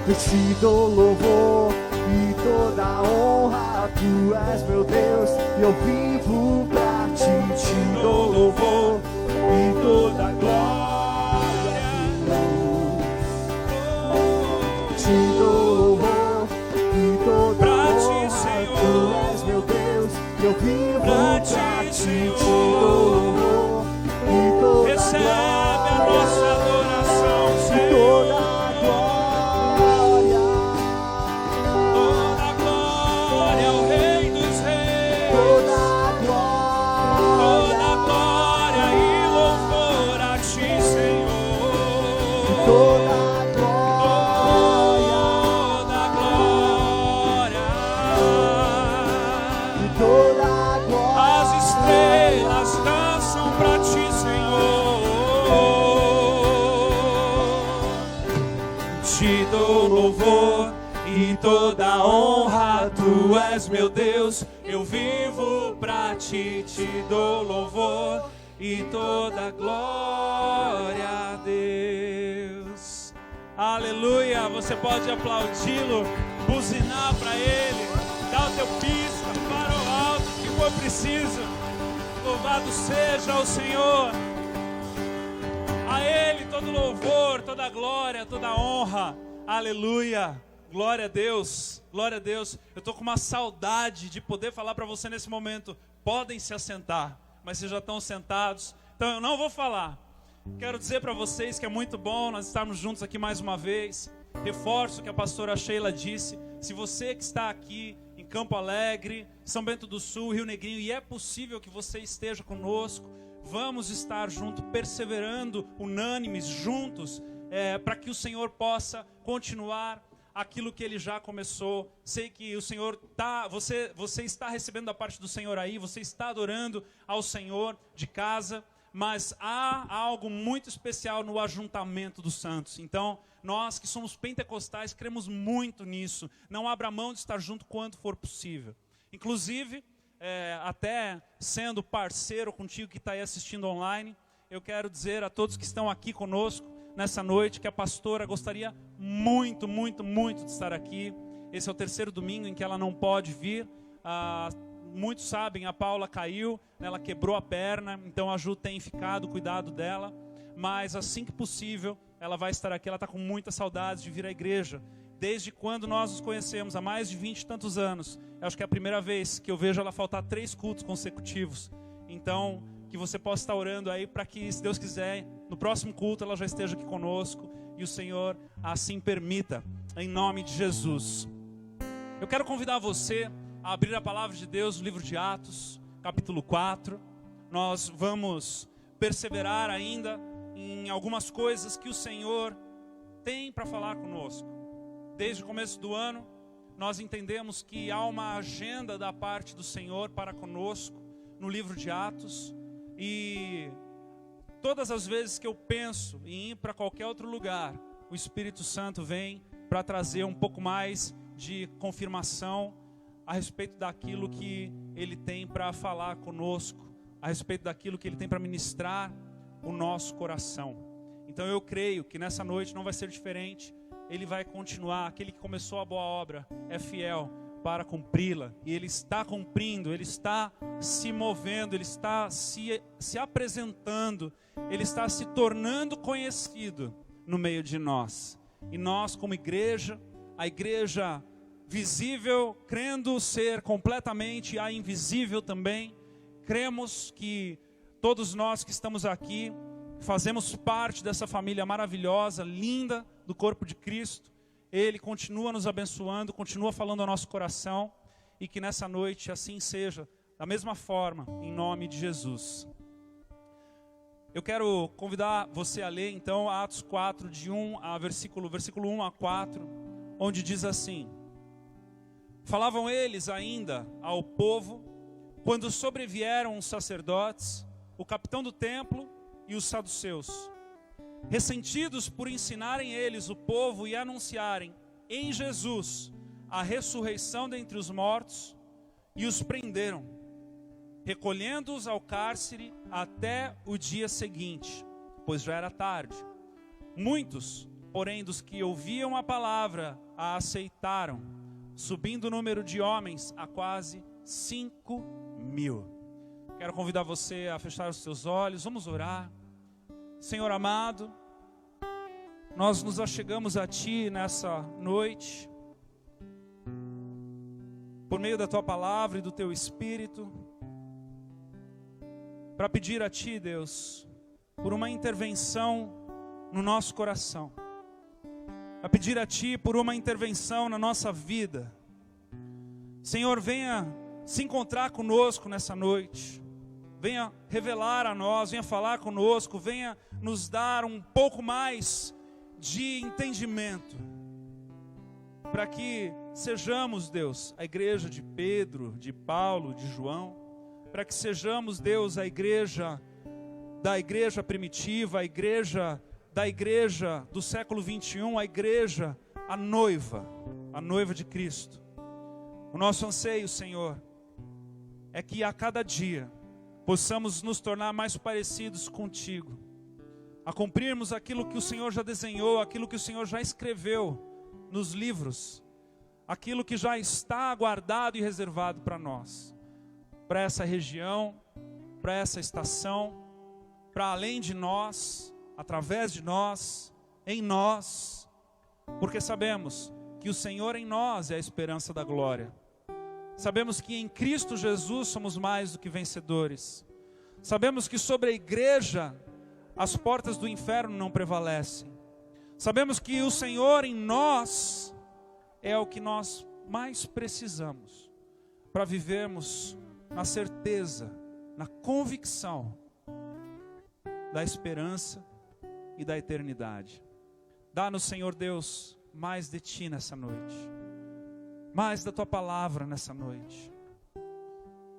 eu te dou louvor e toda honra. Tu és meu Deus, eu vivo pra ti. Te dou louvor e toda glória. Te dou louvor e toda honra. Tu és meu Deus, eu vivo pra ti. Te dou louvor e toda Recebe a nossa adoração, Senhor. toda glória. Toda glória ao Rei dos Reis. Toda glória. Toda glória e louvor a ti, Senhor. Toda glória. Toda glória. Toda glória. As estrelas dançam pra ti, Senhor. Te dou louvor e toda honra. Tu és meu Deus, eu vivo pra ti. Te dou louvor e toda glória a Deus. Aleluia. Você pode aplaudi-lo, buzinar pra ele, dar o teu pista, farol alto, o que for preciso. Louvado seja o Senhor. A Ele todo louvor, toda glória, toda honra. Aleluia. Glória a Deus. Glória a Deus. Eu estou com uma saudade de poder falar para você nesse momento. Podem se assentar, mas vocês já estão sentados. Então eu não vou falar. Quero dizer para vocês que é muito bom nós estarmos juntos aqui mais uma vez. Reforço o que a pastora Sheila disse. Se você que está aqui em Campo Alegre, São Bento do Sul, Rio Negrinho, e é possível que você esteja conosco, vamos estar juntos, perseverando, unânimes, juntos, para que o Senhor possa continuar aquilo que Ele já começou. Sei que o Senhor você está recebendo da parte do Senhor aí, você está adorando ao Senhor de casa, mas há algo muito especial no ajuntamento dos santos. Então, nós que somos pentecostais, cremos muito nisso. Não abra mão de estar junto quando for possível. Inclusive, até sendo parceiro contigo que está aí assistindo online, eu quero dizer a todos que estão aqui conosco nessa noite que a pastora gostaria muito, muito, muito de estar aqui. Esse é o terceiro domingo em que ela não pode vir. Muitos sabem, a Paula caiu, ela quebrou a perna, então a Ju tem ficado, cuidado dela. Mas assim que possível, ela vai estar aqui. Ela está com muita saudade de vir à igreja. Desde quando nós nos conhecemos, há mais de 20 e tantos anos, eu acho que é a primeira vez que eu vejo ela faltar 3 cultos consecutivos. Então, que você possa estar orando aí para que, se Deus quiser, no próximo culto ela já esteja aqui conosco e o Senhor assim permita, em nome de Jesus. Eu quero convidar você a abrir a palavra de Deus no livro de Atos, capítulo 4. Nós vamos perseverar ainda em algumas coisas que o Senhor tem para falar conosco. Desde o começo do ano, nós entendemos que há uma agenda da parte do Senhor para conosco no livro de Atos. E todas as vezes que eu penso em ir para qualquer outro lugar, o Espírito Santo vem para trazer um pouco mais de confirmação a respeito daquilo que Ele tem para falar conosco, a respeito daquilo que Ele tem para ministrar o nosso coração. Então eu creio que nessa noite não vai ser diferente. Ele vai continuar, aquele que começou a boa obra é fiel para cumpri-la, e Ele está cumprindo, Ele está se movendo, Ele está se apresentando, Ele está se tornando conhecido no meio de nós. E nós como igreja, a igreja visível, crendo ser completamente a invisível também, cremos que todos nós que estamos aqui fazemos parte dessa família maravilhosa, linda, do corpo de Cristo. Ele continua nos abençoando, continua falando ao nosso coração, e que nessa noite assim seja, da mesma forma, em nome de Jesus. Eu quero convidar você a ler então Atos 4, de 1 a versículo 1 a 4, onde diz assim: Falavam eles ainda ao povo, quando sobrevieram os sacerdotes, o capitão do templo e os saduceus, ressentidos por ensinarem eles o povo e anunciarem em Jesus a ressurreição dentre os mortos, e os prenderam, recolhendo-os ao cárcere até o dia seguinte, pois já era tarde. Muitos, porém, dos que ouviam a palavra, a aceitaram, subindo o número de homens a quase 5.000. Quero convidar você a fechar os seus olhos, vamos orar. Senhor amado, nós nos achegamos a Ti nessa noite, por meio da Tua palavra e do Teu Espírito, para pedir a Ti, Deus, por uma intervenção no nosso coração, a pedir a Ti por uma intervenção na nossa vida. Senhor, venha se encontrar conosco nessa noite, venha revelar a nós, venha falar conosco, venha nos dar um pouco mais de entendimento, para que sejamos, Deus, a igreja de Pedro, de Paulo, de João, para que sejamos, Deus, a igreja da igreja primitiva, a igreja da igreja do século 21, a igreja, a noiva de Cristo. O nosso anseio, Senhor, é que a cada dia possamos nos tornar mais parecidos contigo, a cumprirmos aquilo que o Senhor já desenhou, aquilo que o Senhor já escreveu nos livros, aquilo que já está guardado e reservado para nós, para essa região, para essa estação, para além de nós, através de nós, em nós, porque sabemos que o Senhor em nós é a esperança da glória. Sabemos que em Cristo Jesus somos mais do que vencedores. Sabemos que sobre a igreja as portas do inferno não prevalecem. Sabemos que o Senhor em nós é o que nós mais precisamos para vivermos na certeza, na convicção da esperança e da eternidade. Dá-nos, Senhor Deus, mais de Ti nessa noite, mais da Tua palavra nessa noite.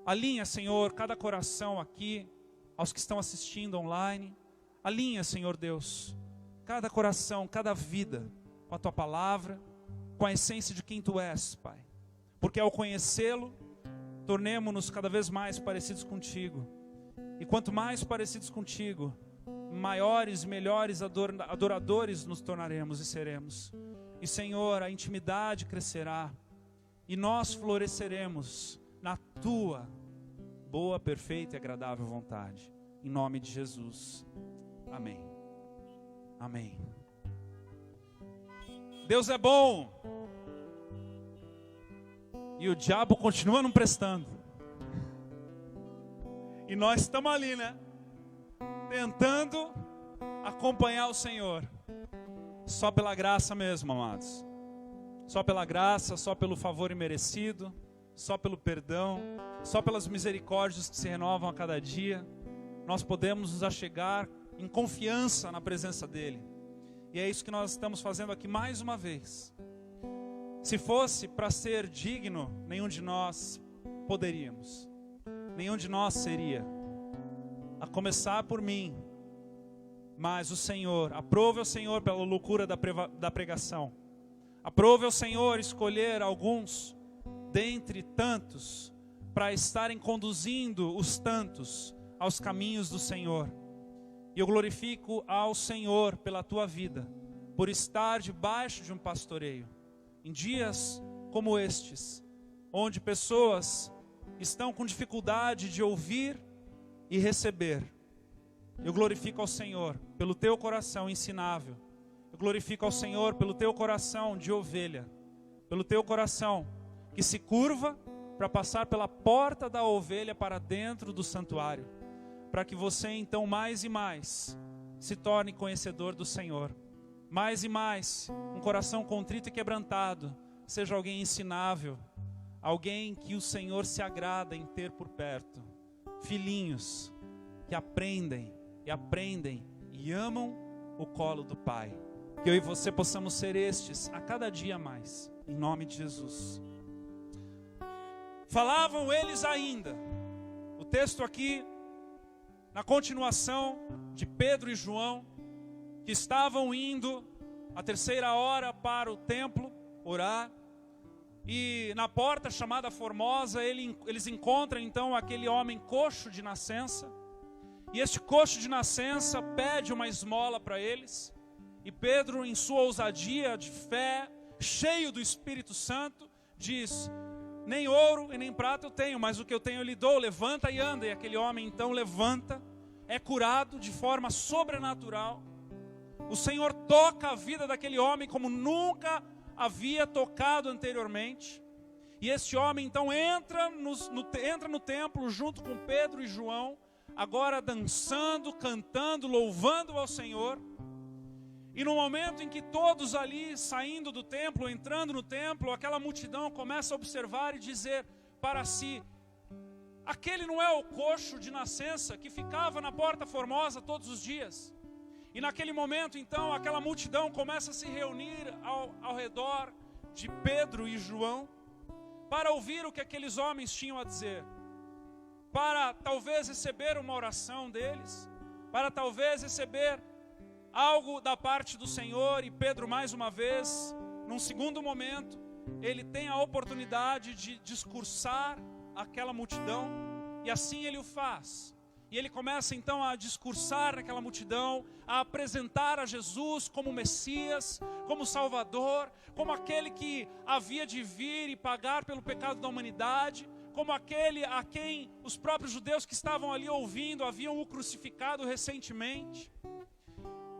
Alinha, Senhor, cada coração aqui, aos que estão assistindo online. Alinha, Senhor Deus, cada coração, cada vida com a Tua palavra, com a essência de quem Tu és, Pai. Porque ao conhecê-lo, tornemo-nos cada vez mais parecidos contigo. E quanto mais parecidos contigo, maiores e melhores adoradores nos tornaremos e seremos. E, Senhor, a intimidade crescerá e nós floresceremos na Tua boa, perfeita e agradável vontade. Em nome de Jesus. Amém. Amém. Deus é bom. E o diabo continua não prestando. E nós estamos ali, né? Tentando acompanhar o Senhor. Só pela graça mesmo, amados. Só pela graça, só pelo favor imerecido, só pelo perdão, só pelas misericórdias que se renovam a cada dia, nós podemos nos achegar em confiança na presença dEle. E é isso que nós estamos fazendo aqui mais uma vez. Se fosse para ser digno, nenhum de nós poderíamos. Nenhum de nós seria. A começar por mim. Mas o Senhor, aprove ao Senhor pela loucura da pregação. Aprove ao Senhor escolher alguns dentre tantos para estarem conduzindo os tantos aos caminhos do Senhor. E eu glorifico ao Senhor pela tua vida, por estar debaixo de um pastoreio. Em dias como estes, onde pessoas estão com dificuldade de ouvir e receber, eu glorifico ao Senhor pelo teu coração ensinável. Eu glorifico ao Senhor pelo teu coração de ovelha, pelo teu coração que se curva para passar pela porta da ovelha para dentro do santuário, para que você então mais e mais se torne conhecedor do Senhor. Mais e mais, um coração contrito e quebrantado, seja alguém ensinável, alguém que o Senhor se agrada em ter por perto. Filhinhos que aprendem e amam o colo do Pai. Que eu e você possamos ser estes a cada dia mais, em nome de Jesus. Falavam eles ainda, o texto aqui, na continuação de Pedro e João, que estavam indo à terceira hora para o templo orar, e na porta chamada Formosa eles encontram então aquele homem coxo de nascença, e este coxo de nascença pede uma esmola para eles, E Pedro, em sua ousadia de fé, cheio do Espírito Santo, diz: nem ouro e nem prata eu tenho, mas o que eu tenho eu lhe dou, levanta e anda. E aquele homem então levanta, é curado de forma sobrenatural. O Senhor toca a vida daquele homem como nunca havia tocado anteriormente. E este homem então entra no templo junto com Pedro e João, agora dançando, cantando, louvando ao Senhor. E no momento em que todos ali saindo do templo, entrando no templo, aquela multidão começa a observar e dizer para si: aquele não é o coxo de nascença que ficava na Porta Formosa todos os dias? E naquele momento então aquela multidão começa a se reunir ao redor de Pedro e João para ouvir o que aqueles homens tinham a dizer, para talvez receber uma oração deles, para talvez receber algo da parte do Senhor. E Pedro, mais uma vez, num segundo momento, ele tem a oportunidade de discursar aquela multidão, e assim ele o faz. E ele começa então a discursar naquela multidão, a apresentar a Jesus como Messias, como Salvador, como aquele que havia de vir e pagar pelo pecado da humanidade, como aquele a quem os próprios judeus que estavam ali ouvindo haviam o crucificado recentemente.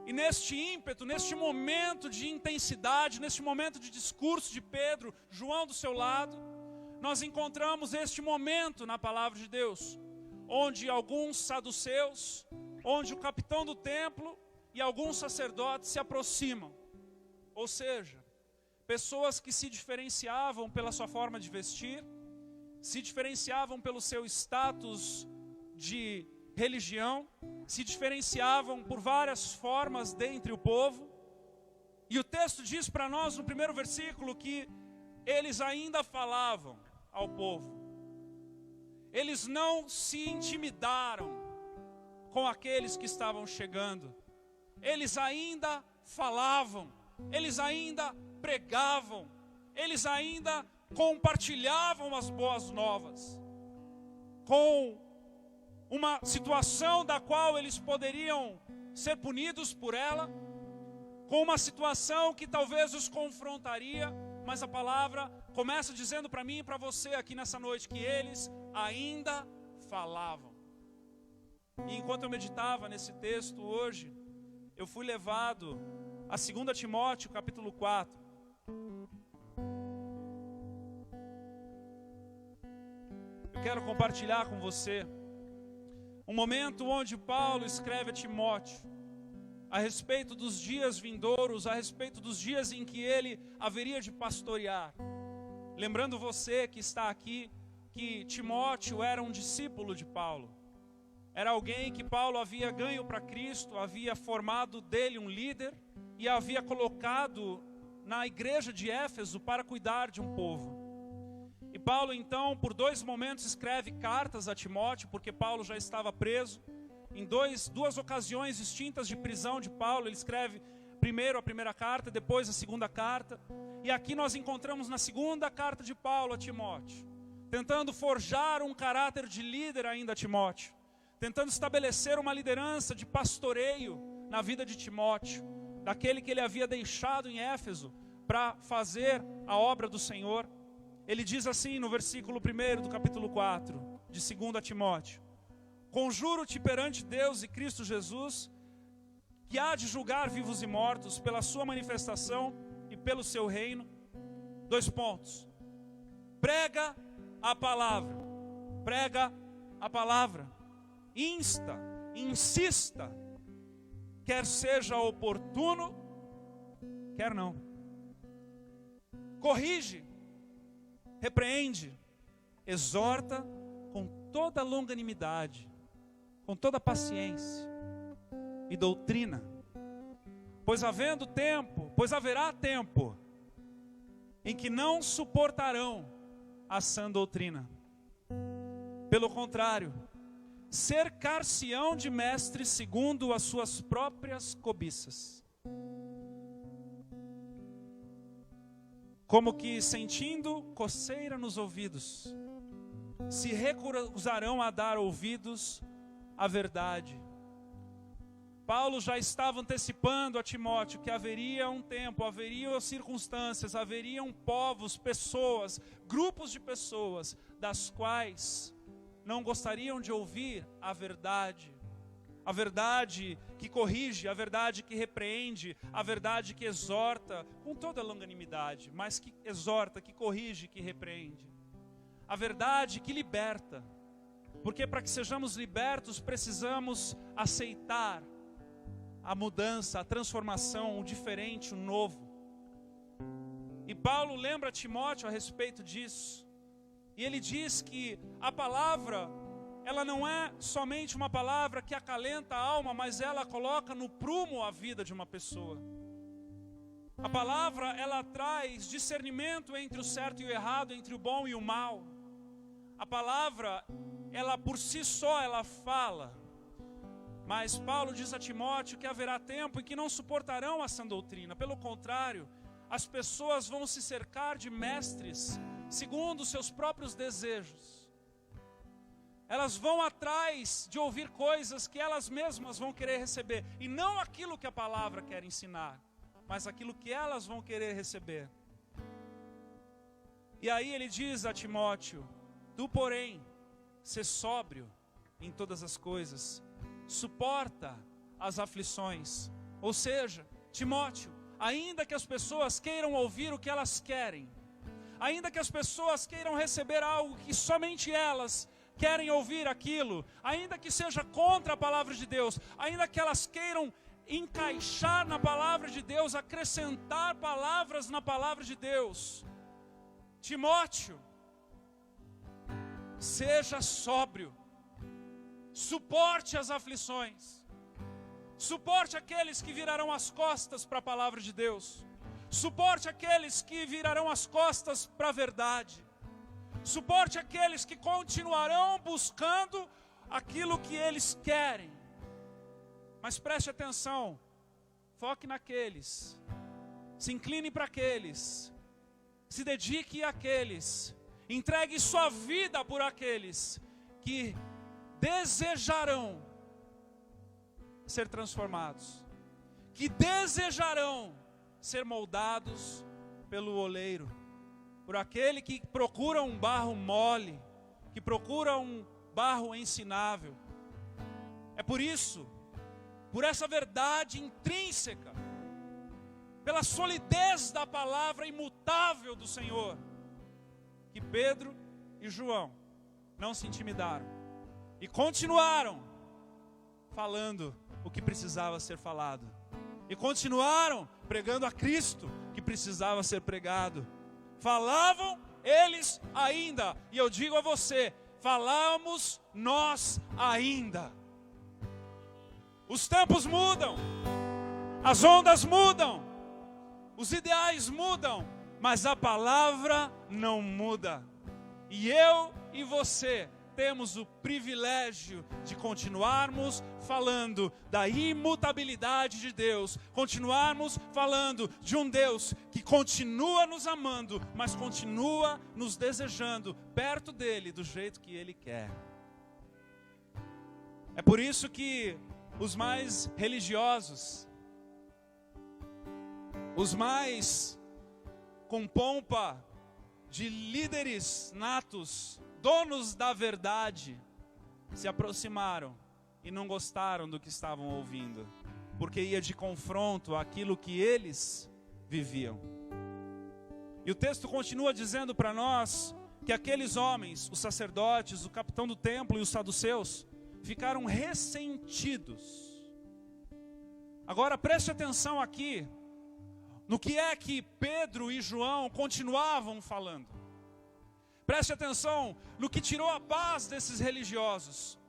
E neste ímpeto, neste momento de intensidade, neste momento de discurso de Pedro, João do seu lado, nós encontramos este momento na palavra de Deus, onde alguns saduceus, onde o capitão do templo e alguns sacerdotes se aproximam. Ou seja, pessoas que se diferenciavam pela sua forma de vestir, se diferenciavam pelo seu status de religião, se diferenciavam por várias formas dentre o povo. E o texto diz para nós no primeiro versículo que eles ainda falavam ao povo. Eles não se intimidaram com aqueles que estavam chegando. Eles ainda falavam, eles ainda pregavam, eles ainda compartilhavam as boas novas, com uma situação da qual eles poderiam ser punidos por ela, com uma situação que talvez os confrontaria, mas a palavra começa dizendo para mim e para você aqui nessa noite que eles ainda falavam. E enquanto eu meditava nesse texto hoje, eu fui levado a 2 Timóteo capítulo 4. Eu quero compartilhar com você um momento onde Paulo escreve a Timóteo a respeito dos dias vindouros, a respeito dos dias em que ele haveria de pastorear. Lembrando você que está aqui, que Timóteo era um discípulo de Paulo. Era alguém que Paulo havia ganho para Cristo, havia formado dele um líder e havia colocado na igreja de Éfeso para cuidar de um povo. E Paulo então, por 2 momentos, escreve cartas a Timóteo, porque Paulo já estava preso. Em duas ocasiões distintas de prisão de Paulo, ele escreve primeiro a primeira carta, depois a segunda carta. E aqui nós encontramos na segunda carta de Paulo a Timóteo, tentando forjar um caráter de líder ainda a Timóteo, tentando estabelecer uma liderança de pastoreio na vida de Timóteo, daquele que ele havia deixado em Éfeso para fazer a obra do Senhor. Ele diz assim no versículo 1 do capítulo 4 de 2 Timóteo: conjuro-te perante Deus e Cristo Jesus, que há de julgar vivos e mortos pela sua manifestação e pelo seu reino. 2 pontos. Prega a palavra. Prega a palavra. Insta, insista, quer seja oportuno, quer não. Corrige, repreende, exorta com toda longanimidade, com toda paciência e doutrina, pois haverá tempo em que não suportarão a sã doutrina. Pelo contrário, cercar-se-ão de mestres segundo as suas próprias cobiças, como que sentindo coceira nos ouvidos, se recusarão a dar ouvidos à verdade. Paulo já estava antecipando a Timóteo que haveria um tempo, haveriam circunstâncias, haveriam povos, pessoas, grupos de pessoas, das quais não gostariam de ouvir a verdade que corrige, a verdade que repreende, a verdade que exorta, com toda a longanimidade, mas que exorta, que corrige, que repreende. A verdade que liberta, porque para que sejamos libertos precisamos aceitar a mudança, a transformação, o diferente, o novo. E Paulo lembra Timóteo a respeito disso. E ele diz que a palavra, ela não é somente uma palavra que acalenta a alma, mas ela coloca no prumo a vida de uma pessoa. A palavra, ela traz discernimento entre o certo e o errado, entre o bom e o mal. A palavra, ela por si só, ela fala. Mas Paulo diz a Timóteo que haverá tempo em que não suportarão a sã doutrina. Pelo contrário, as pessoas vão se cercar de mestres segundo os seus próprios desejos. Elas vão atrás de ouvir coisas que elas mesmas vão querer receber. E não aquilo que a palavra quer ensinar, mas aquilo que elas vão querer receber. E aí ele diz a Timóteo: tu, porém, sê sóbrio em todas as coisas, suporta as aflições. Ou seja, Timóteo, ainda que as pessoas queiram ouvir o que elas querem, ainda que as pessoas queiram receber algo que somente elas querem ouvir aquilo, ainda que seja contra a palavra de Deus, ainda que elas queiram encaixar na palavra de Deus, acrescentar palavras na palavra de Deus, Timóteo, seja sóbrio, suporte as aflições, suporte aqueles que virarão as costas para a palavra de Deus, suporte aqueles que virarão as costas para a verdade, suporte aqueles que continuarão buscando aquilo que eles querem. Mas preste atenção, foque naqueles, se incline para aqueles, se dedique àqueles, entregue sua vida por aqueles que desejarão ser transformados, que desejarão ser moldados pelo oleiro, por aquele que procura um barro mole, que procura um barro ensinável. É por isso, por essa verdade intrínseca, pela solidez da palavra imutável do Senhor, que Pedro e João não se intimidaram e continuaram falando o que precisava ser falado, e continuaram pregando a Cristo que precisava ser pregado. Falavam eles ainda, e eu digo a você, falamos nós ainda. Os tempos mudam, as ondas mudam, os ideais mudam, mas a palavra não muda. E eu e você temos o privilégio de continuarmos falando da imutabilidade de Deus, continuarmos falando de um Deus que continua nos amando, mas continua nos desejando perto dele do jeito que ele quer. É por isso que os mais religiosos, os mais com pompa de líderes natos, donos da verdade, se aproximaram e não gostaram do que estavam ouvindo, porque ia de confronto àquilo que eles viviam. E o texto continua dizendo para nós que aqueles homens, os sacerdotes, o capitão do templo e os saduceus, ficaram ressentidos. Agora preste atenção aqui no que é que Pedro e João continuavam falando. Preste atenção no que tirou a paz desses religiosos.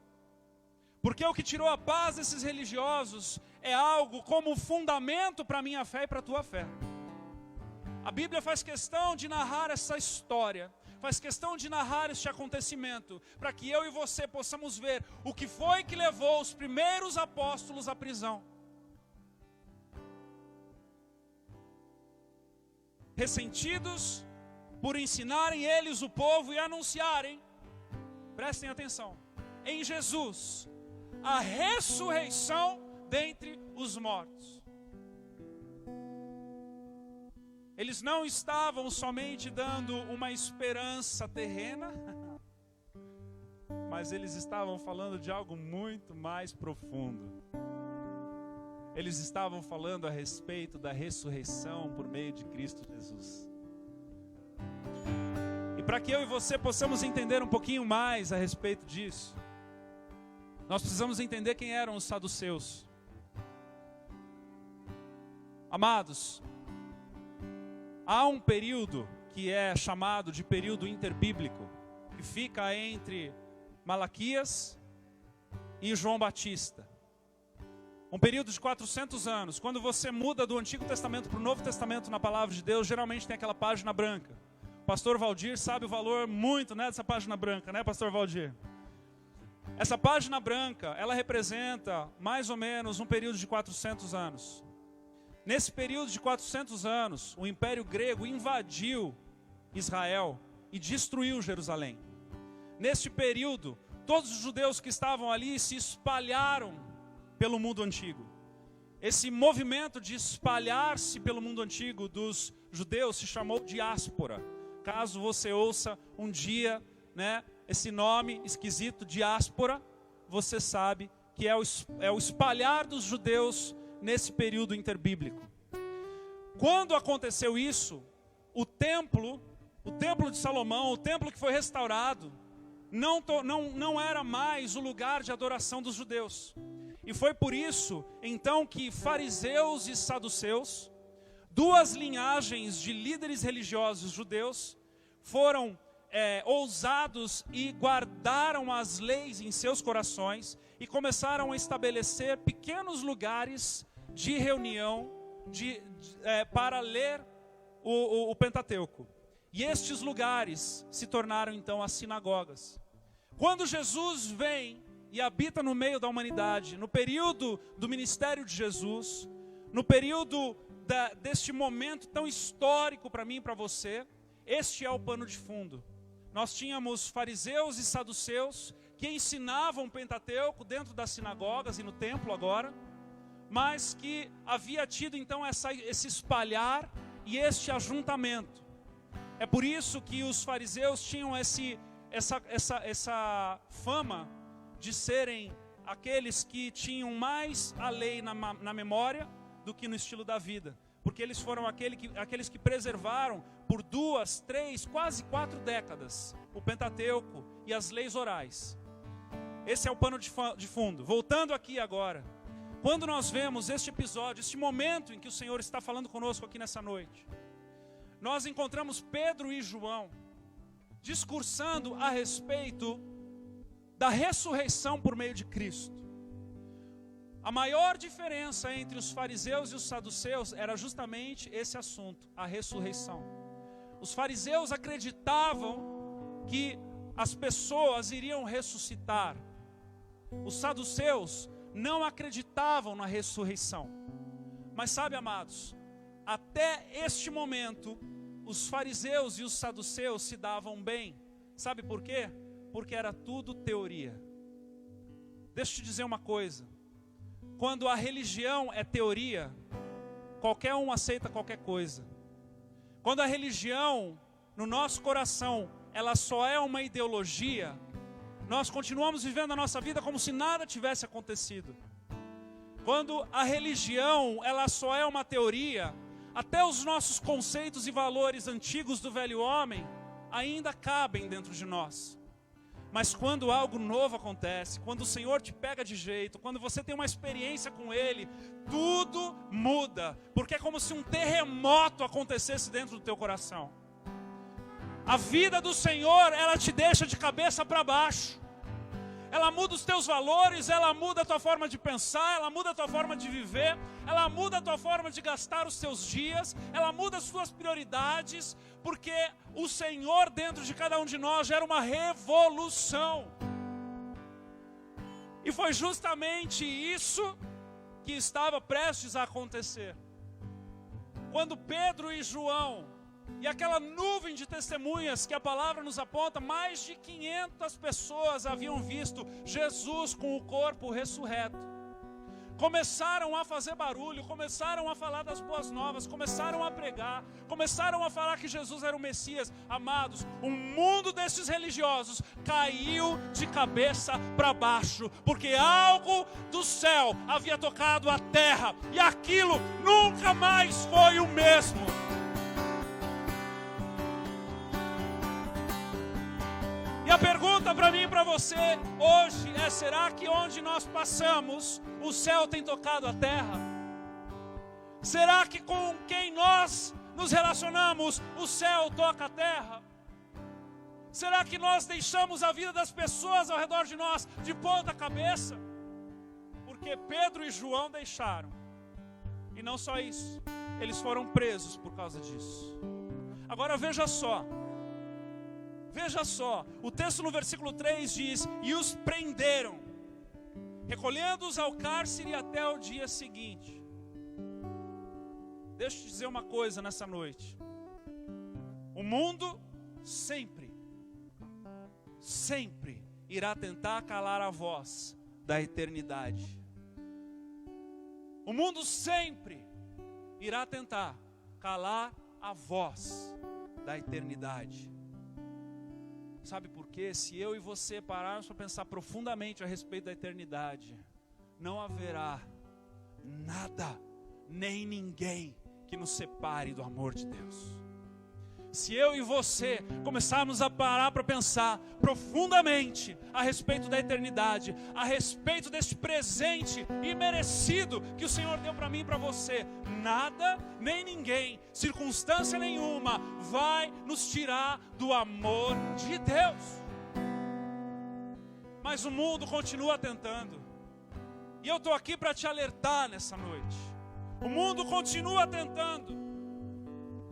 Porque o que tirou a paz desses religiosos é algo como fundamento para a minha fé e para a tua fé. A Bíblia faz questão de narrar essa história, faz questão de narrar este acontecimento, para que eu e você possamos ver o que foi que levou os primeiros apóstolos à prisão. Ressentidos por ensinarem eles o povo e anunciarem, prestem atenção, em Jesus, a ressurreição dentre os mortos. Eles não estavam somente dando uma esperança terrena, mas eles estavam falando de algo muito mais profundo. Eles estavam falando a respeito da ressurreição por meio de Cristo Jesus. E para que eu e você possamos entender um pouquinho mais a respeito disso, nós precisamos entender quem eram os saduceus. Amados, há um período que é chamado de período interbíblico, que fica entre Malaquias e João Batista. Um período de 400 anos. Quando você muda do Antigo Testamento para o Novo Testamento na Palavra de Deus, geralmente tem aquela página branca. O pastor Valdir sabe o valor muito, dessa página branca, pastor Valdir? Essa página branca, ela representa mais ou menos um período de 400 anos. Nesse período de 400 anos, o Império Grego invadiu Israel e destruiu Jerusalém. Neste período, todos os judeus que estavam ali se espalharam pelo mundo antigo. Esse movimento de espalhar-se pelo mundo antigo dos judeus se chamou diáspora. Caso você ouça um dia, esse nome esquisito, diáspora, você sabe que é o espalhar dos judeus nesse período interbíblico. Quando aconteceu isso, o templo de Salomão, o templo que foi restaurado, não era mais o lugar de adoração dos judeus. E foi por isso, então, que fariseus e saduceus, duas linhagens de líderes religiosos judeus, foram ousados e guardaram as leis em seus corações e começaram a estabelecer pequenos lugares de reunião para ler o Pentateuco. E estes lugares se tornaram então as sinagogas. Quando Jesus vem e habita no meio da humanidade, no período do ministério de Jesus, no período deste momento tão histórico para mim e para você, este é o pano de fundo. Nós tínhamos fariseus e saduceus que ensinavam o Pentateuco dentro das sinagogas e no templo agora, mas que havia tido então esse espalhar e este ajuntamento. É por isso que os fariseus tinham essa fama de serem aqueles que tinham mais a lei na memória do que no estilo da vida. Porque eles foram aqueles que preservaram por 2, 3, quase 4 décadas o Pentateuco e as leis orais. Esse é o pano de fundo. Voltando aqui agora, quando nós vemos este episódio, este momento em que o Senhor está falando conosco aqui nessa noite, nós encontramos Pedro e João discursando a respeito da ressurreição por meio de Cristo. A maior diferença entre os fariseus e os saduceus era justamente esse assunto, a ressurreição. Os fariseus acreditavam que as pessoas iriam ressuscitar. Os saduceus não acreditavam na ressurreição. Mas sabe, amados, até este momento, os fariseus e os saduceus se davam bem. Sabe por quê? Porque era tudo teoria. Deixa eu te dizer uma coisa. Quando a religião é teoria, qualquer um aceita qualquer coisa. Quando a religião, no nosso coração, ela só é uma ideologia, nós continuamos vivendo a nossa vida como se nada tivesse acontecido. Quando a religião, ela só é uma teoria, até os nossos conceitos e valores antigos do velho homem ainda cabem dentro de nós. Mas quando algo novo acontece, quando o Senhor te pega de jeito, quando você tem uma experiência com Ele, tudo muda, porque é como se um terremoto acontecesse dentro do teu coração. A vida do Senhor, ela te deixa de cabeça para baixo. Ela muda os teus valores, ela muda a tua forma de pensar, ela muda a tua forma de viver, ela muda a tua forma de gastar os teus dias, ela muda as tuas prioridades, porque o Senhor dentro de cada um de nós gera uma revolução. E foi justamente isso que estava prestes a acontecer. Quando Pedro e João, e aquela nuvem de testemunhas que a palavra nos aponta, mais de 500 pessoas haviam visto Jesus com o corpo ressurreto. começaram a fazer barulho, começaram a falar das boas novas, começaram a pregar, começaram a falar que Jesus era o Messias. Amados, o mundo desses religiosos caiu de cabeça para baixo, porque algo do céu havia tocado a terra, e aquilo nunca mais foi o mesmo. E a pergunta para mim e para você hoje é: será que onde nós passamos, o céu tem tocado a terra? Será que com quem nós nos relacionamos, o céu toca a terra? Será que nós deixamos a vida das pessoas ao redor de nós de ponta cabeça? Porque Pedro e João deixaram. E não só isso, eles foram presos por causa disso. Agora veja só, o texto no versículo 3 diz: e os prenderam, recolhendo-os ao cárcere até o dia seguinte. Deixa eu te dizer uma coisa nessa noite: o mundo sempre irá tentar calar a voz da eternidade. O mundo sempre irá tentar calar a voz da eternidade. Sabe por quê? Se eu e você pararmos para pensar profundamente a respeito da eternidade, não haverá nada, nem ninguém que nos separe do amor de Deus. Se eu e você começarmos a parar para pensar profundamente a respeito da eternidade, a respeito deste presente imerecido que o Senhor deu para mim e para você, nada, nem ninguém, circunstância nenhuma vai nos tirar do amor de Deus. Mas o mundo continua tentando, e eu estou aqui para te alertar nessa noite. O mundo continua tentando.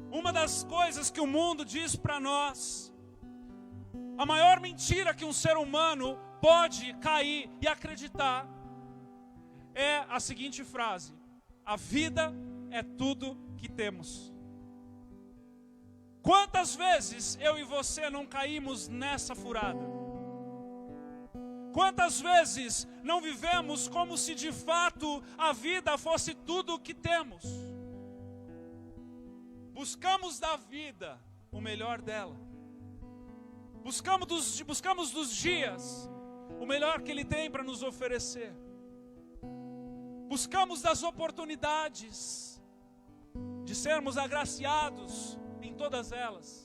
Uma das coisas que o mundo diz para nós, a maior mentira que um ser humano pode cair e acreditar, é a seguinte frase: a vida é tudo que temos. Quantas vezes eu e você não caímos nessa furada? Quantas vezes não vivemos como se de fato a vida fosse tudo o que temos? Buscamos da vida o melhor dela. Buscamos dos dias o melhor que Ele tem para nos oferecer. Buscamos das oportunidades de sermos agraciados em todas elas.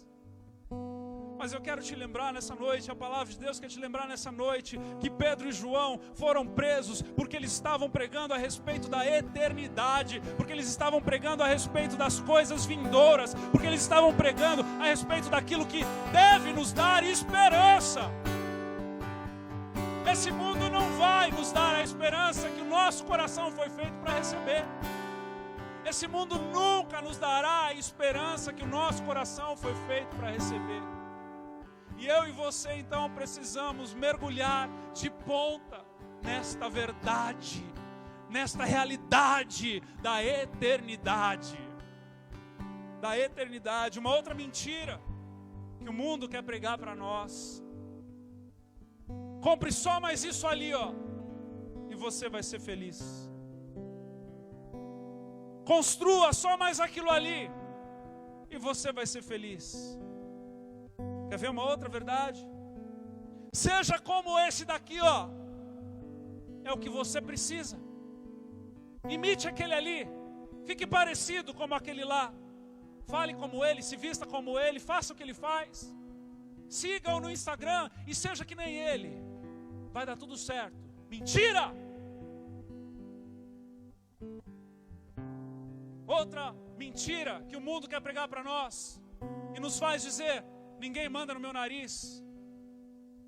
Mas eu quero te lembrar nessa noite, a palavra de Deus quer te lembrar nessa noite, que Pedro e João foram presos porque eles estavam pregando a respeito da eternidade, porque eles estavam pregando a respeito das coisas vindouras, porque eles estavam pregando a respeito daquilo que deve nos dar esperança. Esse mundo não vai nos dar a esperança que o nosso coração foi feito para receber. Esse mundo nunca nos dará a esperança que o nosso coração foi feito para receber. E eu e você então precisamos mergulhar de ponta nesta verdade, nesta realidade da eternidade. Da eternidade. Uma outra mentira que o mundo quer pregar para nós: compre só mais isso ali, ó, e você vai ser feliz. Construa só mais aquilo ali e você vai ser feliz. Quer ver uma outra verdade? Seja como esse daqui, ó. É o que você precisa. Imite aquele ali. Fique parecido como aquele lá. Fale como ele, se vista como ele, faça o que ele faz. Siga-o no Instagram e seja que nem ele. Vai dar tudo certo. Mentira! Outra mentira que o mundo quer pregar para nós e nos faz dizer: ninguém manda no meu nariz.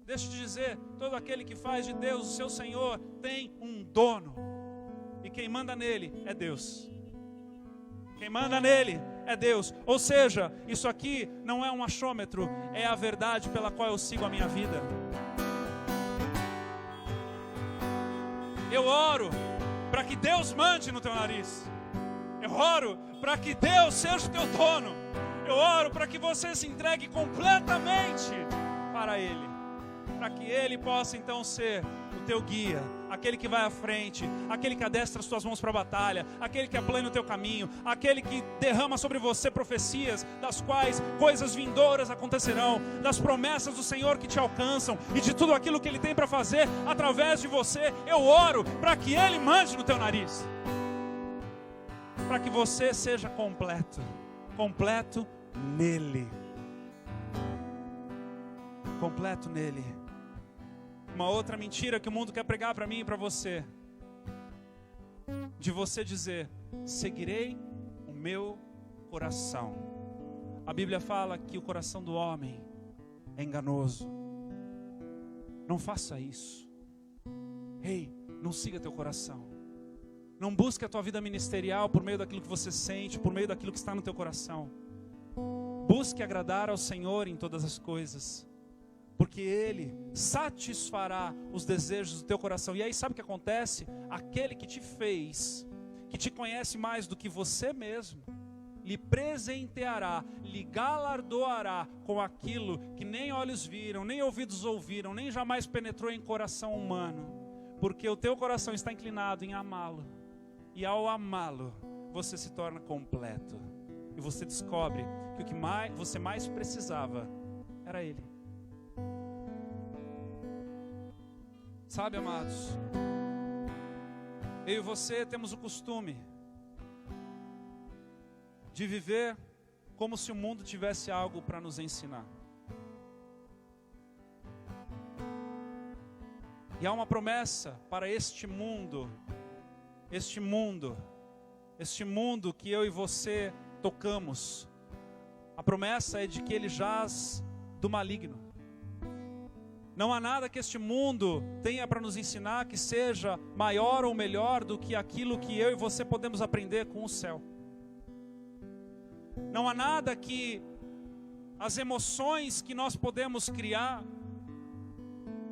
Deixa eu te dizer, todo aquele que faz de Deus o seu Senhor tem um dono, e quem manda nele é Deus. Quem manda nele é Deus. Ou seja, isso aqui não é um achômetro, é a verdade pela qual eu sigo a minha vida. Eu oro para que Deus mande no teu nariz. Eu oro para que Deus seja o teu dono. Eu oro para que você se entregue completamente para Ele, para que Ele possa então ser o teu guia, aquele que vai à frente, aquele que adestra as tuas mãos para a batalha, aquele que aplana o teu caminho, aquele que derrama sobre você profecias, das quais coisas vindouras acontecerão, das promessas do Senhor que te alcançam e de tudo aquilo que Ele tem para fazer através de você. Eu oro para que Ele mande no teu nariz, para que você seja completo, completo nele. Completo nele. Uma outra mentira que o mundo quer pregar para mim e para você, de você dizer: seguirei o meu coração. A Bíblia fala que o coração do homem é enganoso. Não faça isso. Ei, não siga teu coração. Não busque a tua vida ministerial por meio daquilo que você sente, por meio daquilo que está no teu coração. Busque agradar ao Senhor em todas as coisas, porque Ele satisfará os desejos do teu coração. E aí sabe o que acontece? Aquele que te fez, que te conhece mais do que você mesmo, lhe presenteará, lhe galardoará com aquilo que nem olhos viram, nem ouvidos ouviram, nem jamais penetrou em coração humano. Porque o teu coração está inclinado em amá-lo. E ao amá-lo, você se torna completo. E você descobre que o que você mais precisava era Ele. Sabe, amados, eu e você temos o costume de viver como se o mundo tivesse algo para nos ensinar. E há uma promessa para este mundo que eu e você tocamos. A promessa é de que ele jaz do maligno. Não há nada que este mundo tenha para nos ensinar que seja maior ou melhor do que aquilo que eu e você podemos aprender com o céu. Não há nada que as emoções que nós podemos criar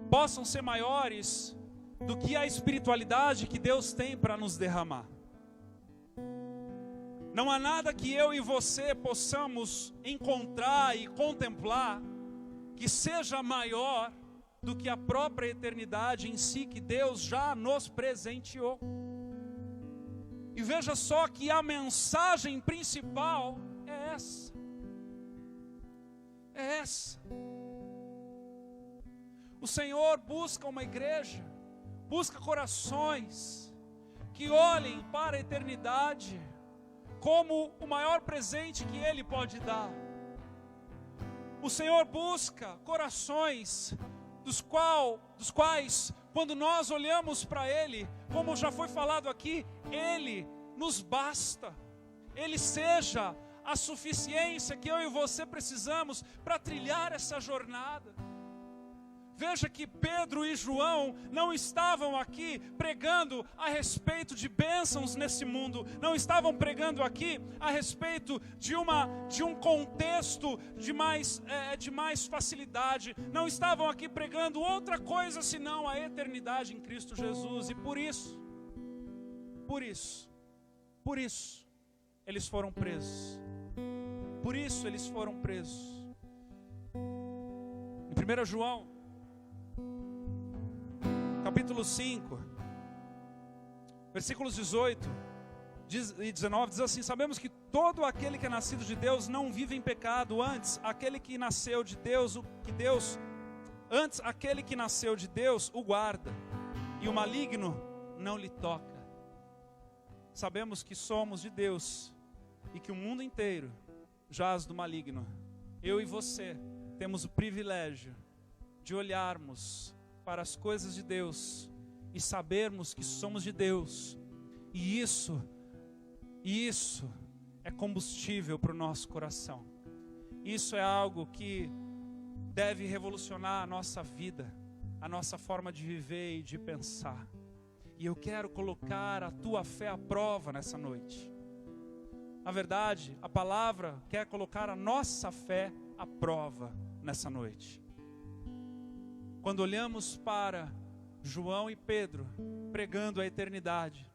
possam ser maiores do que a espiritualidade que Deus tem para nos derramar. Não há nada que eu e você possamos encontrar e contemplar que seja maior do que a própria eternidade em si que Deus já nos presenteou. E veja só que a mensagem principal é essa. É essa. O Senhor busca uma igreja, busca corações que olhem para a eternidade como o maior presente que Ele pode dar. O Senhor busca corações dos quais, quando nós olhamos para Ele, como já foi falado aqui, Ele nos basta. Ele seja a suficiência que eu e você precisamos para trilhar essa jornada. Veja que Pedro e João não estavam aqui pregando a respeito de bênçãos nesse mundo, não estavam pregando aqui a respeito de um contexto de mais facilidade, não estavam aqui pregando outra coisa senão a eternidade em Cristo Jesus. E por isso, eles foram presos. Por isso eles foram presos. Em 1 João capítulo 5, versículos 18 e 19, diz assim: sabemos que todo aquele que é nascido de Deus não vive em pecado, antes aquele que nasceu de Deus, aquele que nasceu de Deus o guarda, e o maligno não lhe toca. Sabemos que somos de Deus e que o mundo inteiro jaz do maligno. Eu e você temos o privilégio de olharmos para as coisas de Deus e sabermos que somos de Deus, e isso é combustível para o nosso coração. Isso é algo que deve revolucionar a nossa vida, a nossa forma de viver e de pensar. E eu quero colocar a tua fé à prova nessa noite. Na verdade, a palavra quer colocar a nossa fé à prova nessa noite. Quando olhamos para João e Pedro pregando a eternidade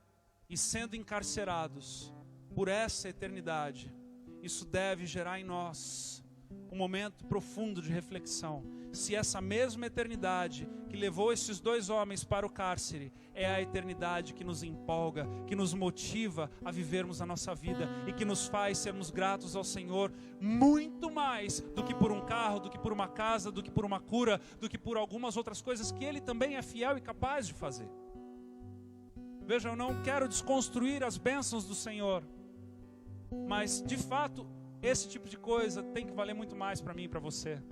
e sendo encarcerados por essa eternidade, isso deve gerar em nós um momento profundo de reflexão. Se essa mesma eternidade que levou esses dois homens para o cárcere é a eternidade que nos empolga, que nos motiva a vivermos a nossa vida e que nos faz sermos gratos ao Senhor muito mais do que por um carro, do que por uma casa, do que por uma cura, do que por algumas outras coisas que Ele também é fiel e capaz de fazer. Veja, eu não quero desconstruir as bênçãos do Senhor, mas de fato esse tipo de coisa tem que valer muito mais para mim e para você.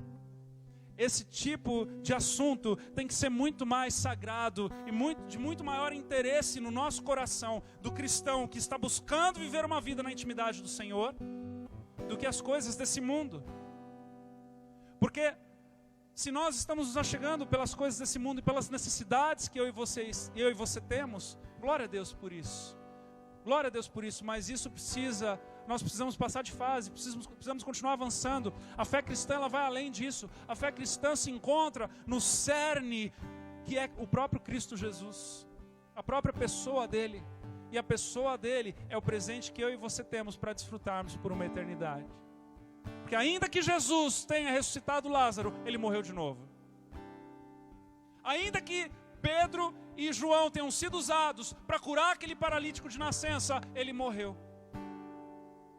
Esse tipo de assunto tem que ser muito mais sagrado e de muito maior interesse no nosso coração do cristão que está buscando viver uma vida na intimidade do Senhor, do que as coisas desse mundo. Porque se nós estamos nos achegando pelas coisas desse mundo e pelas necessidades que eu e você temos, glória a Deus por isso. Glória a Deus por isso, mas isso nós precisamos passar de fase, precisamos continuar avançando. A fé cristã, ela vai além disso. A fé cristã se encontra no cerne, que é o próprio Cristo Jesus, a própria pessoa dele. E a pessoa dele é o presente que eu e você temos para desfrutarmos por uma eternidade. Porque ainda que Jesus tenha ressuscitado Lázaro, ele morreu de novo. Ainda que Pedro e João tenham sido usados para curar aquele paralítico de nascença, ele morreu.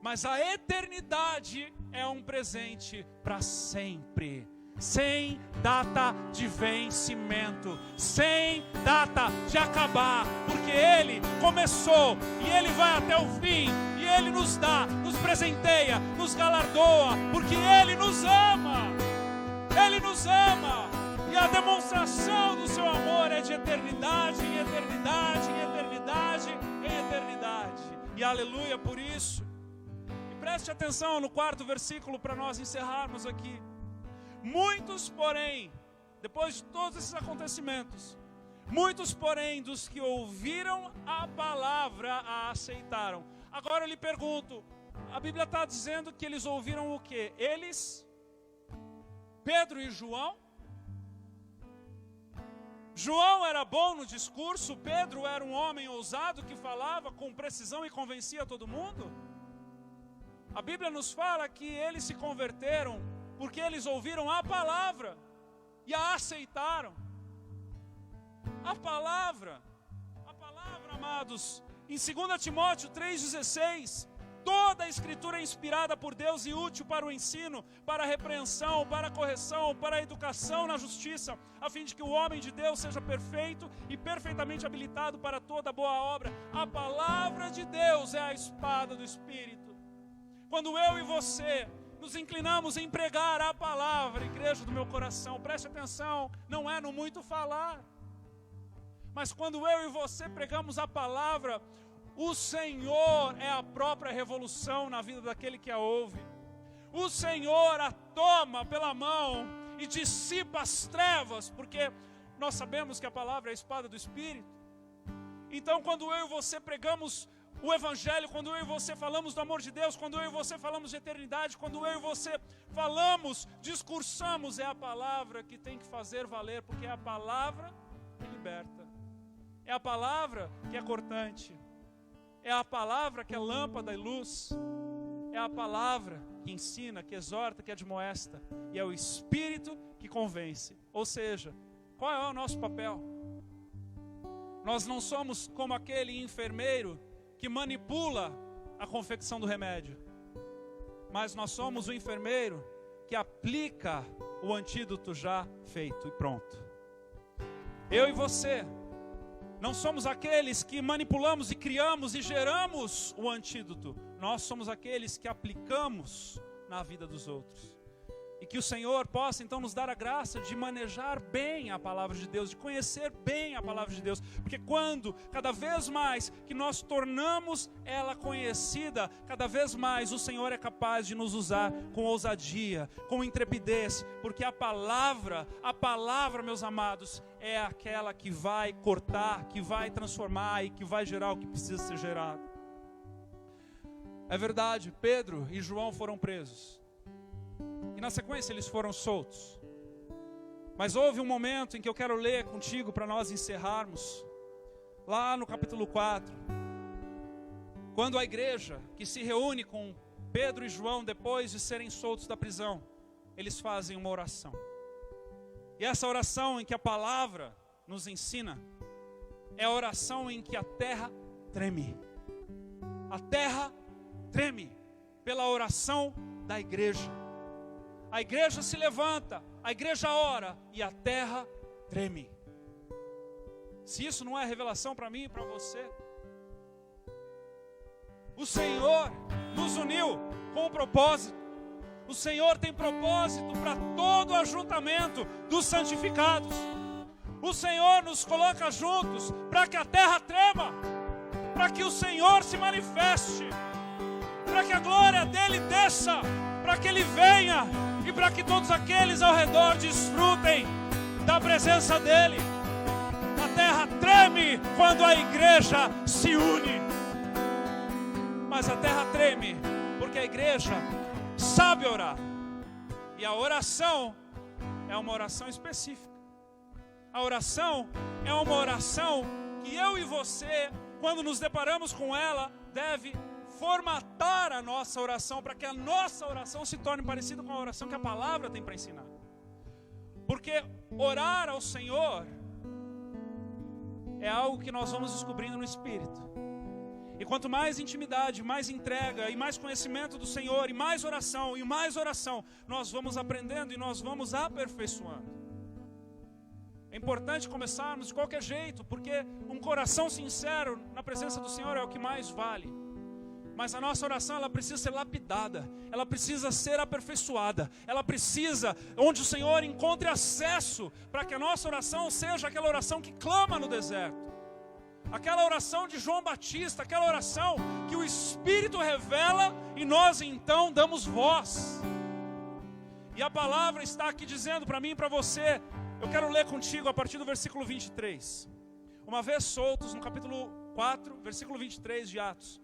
Mas a eternidade é um presente para sempre, sem data de vencimento, sem data de acabar, porque Ele começou e Ele vai até o fim, e Ele nos dá, nos presenteia, nos galardoa, porque Ele nos ama, Ele nos ama, e a demonstração do seu amor é de eternidade em eternidade, em eternidade, em eternidade, e aleluia por isso. Preste atenção no 4º versículo para nós encerrarmos aqui. Muitos, porém, depois de todos esses acontecimentos, muitos, porém, dos que ouviram a palavra a aceitaram. Agora eu lhe pergunto, a Bíblia está dizendo que eles ouviram o quê? Eles, Pedro e João? João era bom no discurso, Pedro era um homem ousado que falava com precisão e convencia todo mundo? A Bíblia nos fala que eles se converteram porque eles ouviram a palavra e a aceitaram. A palavra, amados, em 2 Timóteo 3,16, toda a Escritura é inspirada por Deus e útil para o ensino, para a repreensão, para a correção, para a educação na justiça, a fim de que o homem de Deus seja perfeito e perfeitamente habilitado para toda boa obra. A palavra de Deus é a espada do Espírito. Quando eu e você nos inclinamos em pregar a palavra, igreja do meu coração, preste atenção, não é no muito falar, mas quando eu e você pregamos a palavra, o Senhor é a própria revolução na vida daquele que a ouve. O Senhor a toma pela mão e dissipa as trevas, porque nós sabemos que a palavra é a espada do Espírito. Então quando eu e você pregamos o Evangelho, quando eu e você falamos do amor de Deus, quando eu e você falamos de eternidade, quando eu e você falamos, discursamos, é a palavra que tem que fazer valer, porque é a palavra que liberta, é a palavra que é cortante, é a palavra que é lâmpada e luz, é a palavra que ensina, que exorta, que admoesta, e é o Espírito que convence. Ou seja, qual é o nosso papel? Nós não somos como aquele enfermeiro que manipula a confecção do remédio, mas nós somos o enfermeiro que aplica o antídoto já feito e pronto. Eu e você não somos aqueles que manipulamos e criamos e geramos o antídoto, nós somos aqueles que aplicamos na vida dos outros. E que o Senhor possa então nos dar a graça de manejar bem a palavra de Deus, de conhecer bem a palavra de Deus, porque quando, cada vez mais que nós tornamos ela conhecida, cada vez mais o Senhor é capaz de nos usar com ousadia, com intrepidez, porque a palavra, meus amados, é aquela que vai cortar, que vai transformar e que vai gerar o que precisa ser gerado. É verdade, Pedro e João foram presos. E na sequência eles foram soltos. Mas houve um momento em que eu quero ler contigo para nós encerrarmos. Lá no capítulo 4. Quando a igreja que se reúne com Pedro e João, depois de serem soltos da prisão, eles fazem uma oração. E essa oração em que a palavra nos ensina é a oração em que a terra treme. A terra treme pela oração da igreja. A igreja se levanta, a igreja ora e a terra treme. Se isso não é revelação para mim e para você, o Senhor nos uniu com um propósito. O Senhor tem propósito para todo o ajuntamento dos santificados. O Senhor nos coloca juntos para que a terra trema, para que o Senhor se manifeste, para que a glória dele desça, para que ele venha e para que todos aqueles ao redor desfrutem da presença dele. A terra treme quando a igreja se une. Mas a terra treme porque a igreja sabe orar. E a oração é uma oração específica. A oração é uma oração que eu e você, quando nos deparamos com ela, deve formatar a nossa oração para que a nossa oração se torne parecida com a oração que a palavra tem para ensinar. Porque orar ao Senhor é algo que nós vamos descobrindo no Espírito. E quanto mais intimidade, mais entrega e mais conhecimento do Senhor, e mais oração, nós vamos aprendendo e nós vamos aperfeiçoando. É importante começarmos de qualquer jeito, porque um coração sincero na presença do Senhor é o que mais vale. Mas a nossa oração, ela precisa ser lapidada, ela precisa ser aperfeiçoada, ela precisa, onde o Senhor encontre acesso, para que a nossa oração seja aquela oração que clama no deserto. Aquela oração de João Batista, aquela oração que o Espírito revela e nós então damos voz. E a palavra está aqui dizendo para mim e para você, eu quero ler contigo a partir do versículo 23. Uma vez soltos, no capítulo 4, versículo 23 de Atos.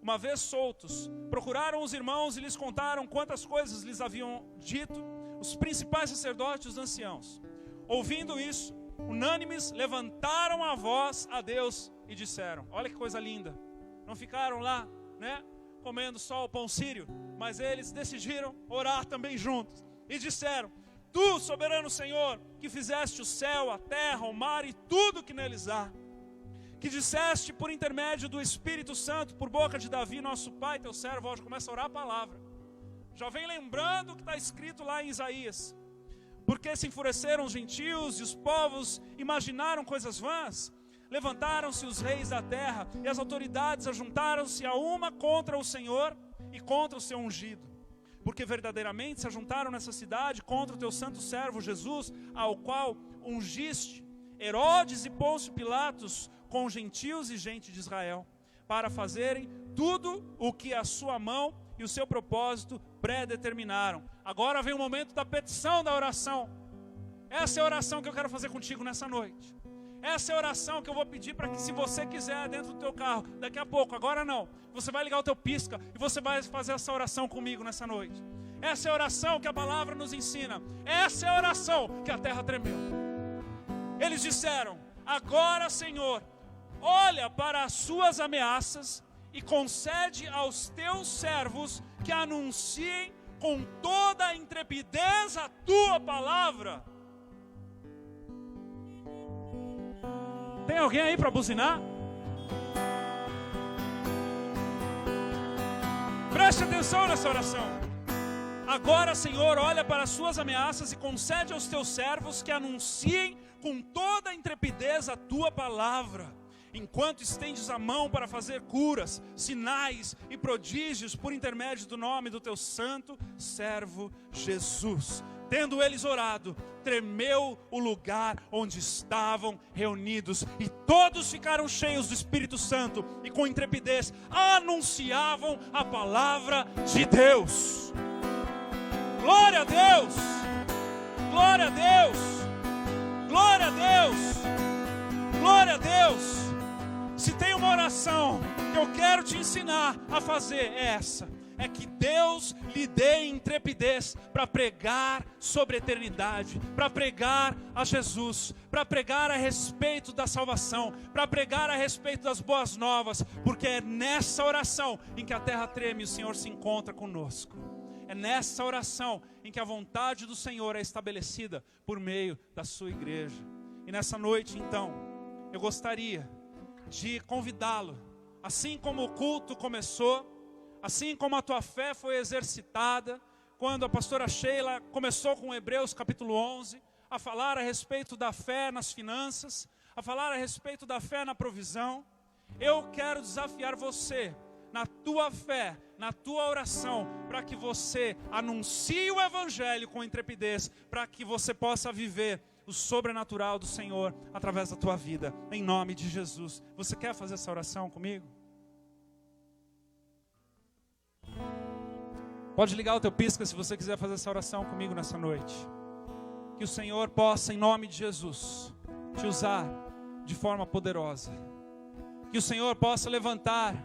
Uma vez soltos, procuraram os irmãos e lhes contaram quantas coisas lhes haviam dito os principais sacerdotes e os anciãos. Ouvindo isso, unânimes, levantaram a voz a Deus e disseram, olha que coisa linda, não ficaram lá, comendo só o pão sírio, mas eles decidiram orar também juntos, e disseram, tu, soberano Senhor, que fizeste o céu, a terra, o mar e tudo que neles há, que disseste por intermédio do Espírito Santo, por boca de Davi, nosso pai, teu servo, hoje começa a orar a palavra, já vem lembrando o que está escrito lá em Isaías, porque se enfureceram os gentios e os povos imaginaram coisas vãs, levantaram-se os reis da terra e as autoridades ajuntaram-se a uma contra o Senhor e contra o seu ungido, porque verdadeiramente se ajuntaram nessa cidade contra o teu santo servo Jesus, ao qual ungiste Herodes e Pôncio Pilatos com gentios e gente de Israel, para fazerem tudo o que a sua mão e o seu propósito predeterminaram. Agora vem o momento da petição da oração. Essa é a oração que eu quero fazer contigo nessa noite. Essa é a oração que eu vou pedir para que, se você quiser, dentro do teu carro, daqui a pouco, agora não, você vai ligar o teu pisca e você vai fazer essa oração comigo nessa noite. Essa é a oração que a palavra nos ensina. Essa é a oração que a terra tremeu. Eles disseram, agora, Senhor, olha para as suas ameaças e concede aos teus servos que anunciem com toda a intrepidez a tua palavra. Tem alguém aí para buzinar? Preste atenção nessa oração. Agora, Senhor, olha para as suas ameaças e concede aos teus servos que anunciem com toda a intrepidez a tua palavra, enquanto estendes a mão para fazer curas, sinais e prodígios por intermédio do nome do teu santo servo Jesus. Tendo eles orado, tremeu o lugar onde estavam reunidos, e todos ficaram cheios do Espírito Santo, e com intrepidez anunciavam a palavra de Deus. Glória a Deus! Glória a Deus! Glória a Deus! Glória a Deus! Se tem uma oração que eu quero te ensinar a fazer, é essa. é que Deus lhe dê intrepidez para pregar sobre a eternidade, para pregar a Jesus, para pregar a respeito da salvação, para pregar a respeito das boas novas, porque é nessa oração em que a terra treme e o Senhor se encontra conosco. É nessa oração em que a vontade do Senhor é estabelecida por meio da sua igreja. E nessa noite, então, eu gostaria de convidá-lo, assim como o culto começou, assim como a tua fé foi exercitada, quando a pastora Sheila começou com Hebreus capítulo 11, a falar a respeito da fé nas finanças, a falar a respeito da fé na provisão, eu quero desafiar você, na tua fé, na tua oração, para que você anuncie o Evangelho com intrepidez, para que você possa viver o sobrenatural do Senhor através da tua vida, em nome de Jesus. Você quer fazer essa oração comigo? Pode ligar o teu pisca se você quiser fazer essa oração comigo nessa noite. Que o Senhor possa, em nome de Jesus, te usar de forma poderosa. Que o Senhor possa levantar,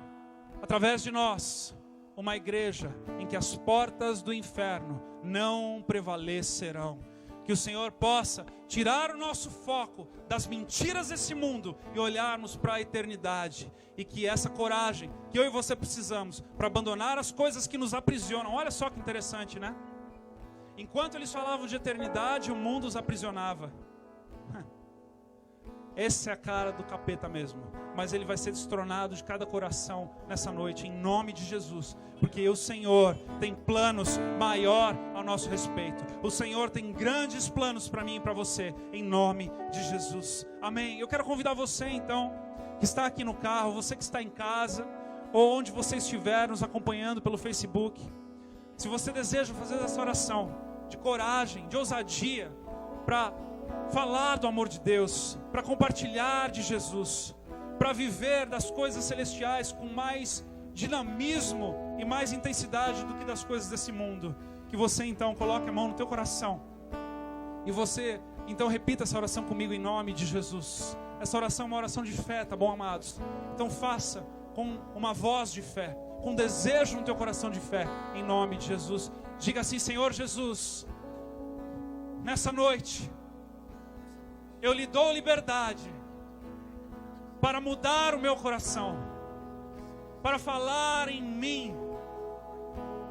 através de nós, uma igreja em que as portas do inferno não prevalecerão. Que o Senhor possa tirar o nosso foco das mentiras desse mundo e olharmos para a eternidade. E que essa coragem que eu e você precisamos para abandonar as coisas que nos aprisionam. Olha só que interessante, né? Enquanto eles falavam de eternidade, o mundo os aprisionava. Essa é a cara do capeta mesmo. Mas ele vai ser destronado de cada coração nessa noite, em nome de Jesus. Porque o Senhor tem planos maior ao nosso respeito. O Senhor tem grandes planos para mim e para você, em nome de Jesus. Amém. Eu quero convidar você então, que está aqui no carro, você que está em casa, ou onde você estiver nos acompanhando pelo Facebook. Se você deseja fazer essa oração de coragem, de ousadia, para falar do amor de Deus, para compartilhar de Jesus, para viver das coisas celestiais com mais dinamismo e mais intensidade do que das coisas desse mundo, que você então coloque a mão no teu coração e você então repita essa oração comigo em nome de Jesus. Essa oração é uma oração de fé, tá bom, amados? Então faça com uma voz de fé, com desejo no teu coração de fé, em nome de Jesus. Diga assim: Senhor Jesus, nessa noite eu lhe dou liberdade para mudar o meu coração, para falar em mim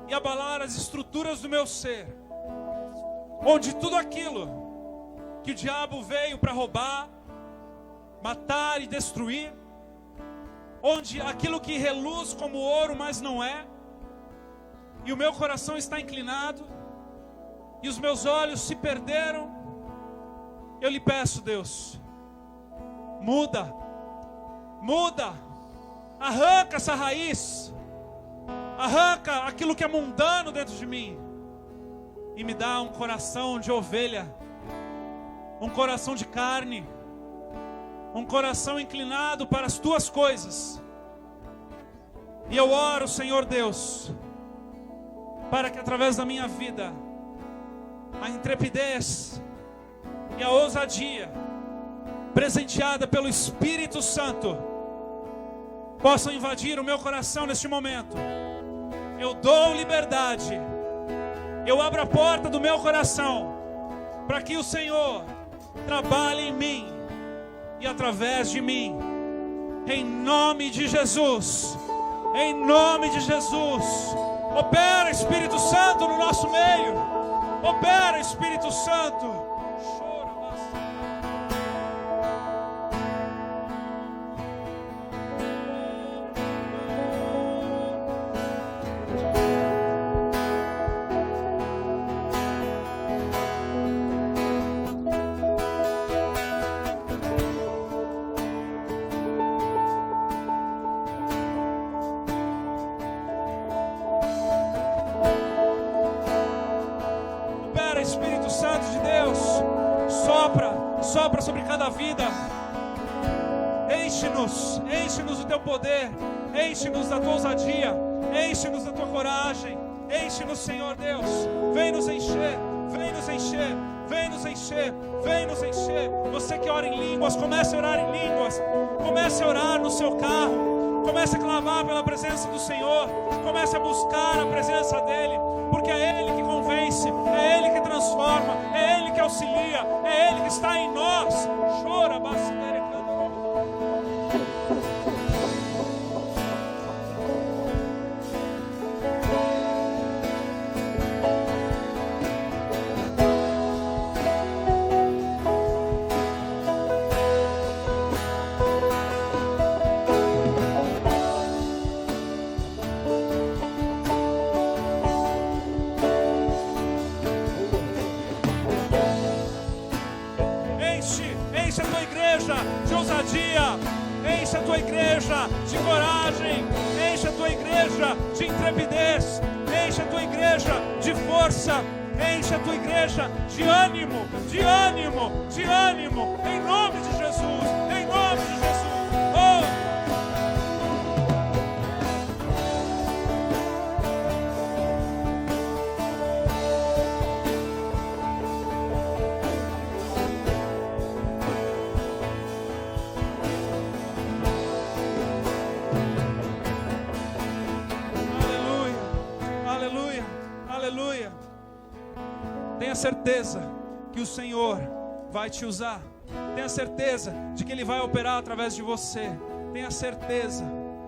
e abalar as estruturas do meu ser, onde tudo aquilo que o diabo veio para roubar, matar e destruir, onde aquilo que reluz como ouro, mas não é, e o meu coração está inclinado, e os meus olhos se perderam, eu lhe peço, Deus, muda, arranca essa raiz, arranca aquilo que é mundano dentro de mim, e me dá um coração de ovelha, um coração de carne, um coração inclinado para as tuas coisas. E eu oro, Senhor Deus, para que através da minha vida a intrepidez e a ousadia presenteada pelo Espírito Santo possam invadir o meu coração neste momento. Eu dou liberdade, eu abro a porta do meu coração para que o Senhor trabalhe em mim e através de mim, em nome de Jesus, em nome de Jesus. Opera, Espírito Santo, no nosso meio, opera, Espírito Santo. Espírito Santo de Deus, sopra sobre cada vida, enche-nos do teu poder, enche-nos da tua ousadia, enche-nos da tua coragem, enche-nos, Senhor Deus, vem nos encher, vem nos encher, vem nos encher, vem nos encher. Você que ora em línguas, comece a orar em línguas, comece a orar no seu carro, Comece a clamar pela presença do Senhor. Comece a buscar a presença dEle, porque é Ele que convence, é Ele que transforma, é Ele que auxilia, é Ele que está em nós. Chora, bastante. Enche a tua igreja de ousadia, enche a tua igreja de coragem, enche a tua igreja de intrepidez, enche a tua igreja de força, enche a tua igreja de ânimo, de ânimo, de ânimo, em nome de Jesus, em nome de Jesus. Oh! Aleluia. Tenha certeza que o Senhor vai te usar. Tenha certeza de que Ele vai operar através de você. Tenha certeza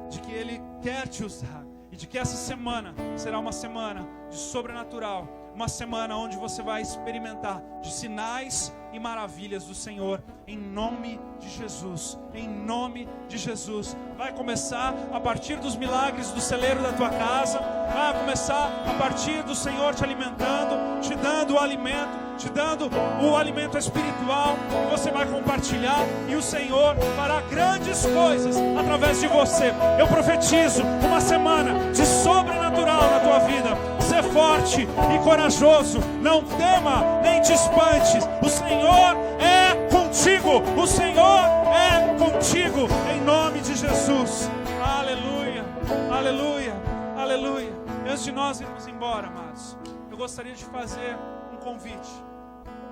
de que Ele quer te usar. E de que essa semana será uma semana de sobrenatural. Uma semana onde você vai experimentar de sinais e maravilhas do Senhor. Em nome de Jesus. Em nome de Jesus. Vai começar a partir dos milagres do celeiro da tua casa. Vai começar a partir do Senhor te alimentando, te dando o alimento, te dando o alimento espiritual, que você vai compartilhar, e o Senhor fará grandes coisas através de você. Eu profetizo uma semana de sobrenatural na tua vida. Ser forte e corajoso, não tema nem te espantes. O Senhor é contigo, o Senhor é contigo, em nome de Jesus. Aleluia, aleluia, aleluia. Antes de nós irmos embora, amados, eu gostaria de fazer um convite.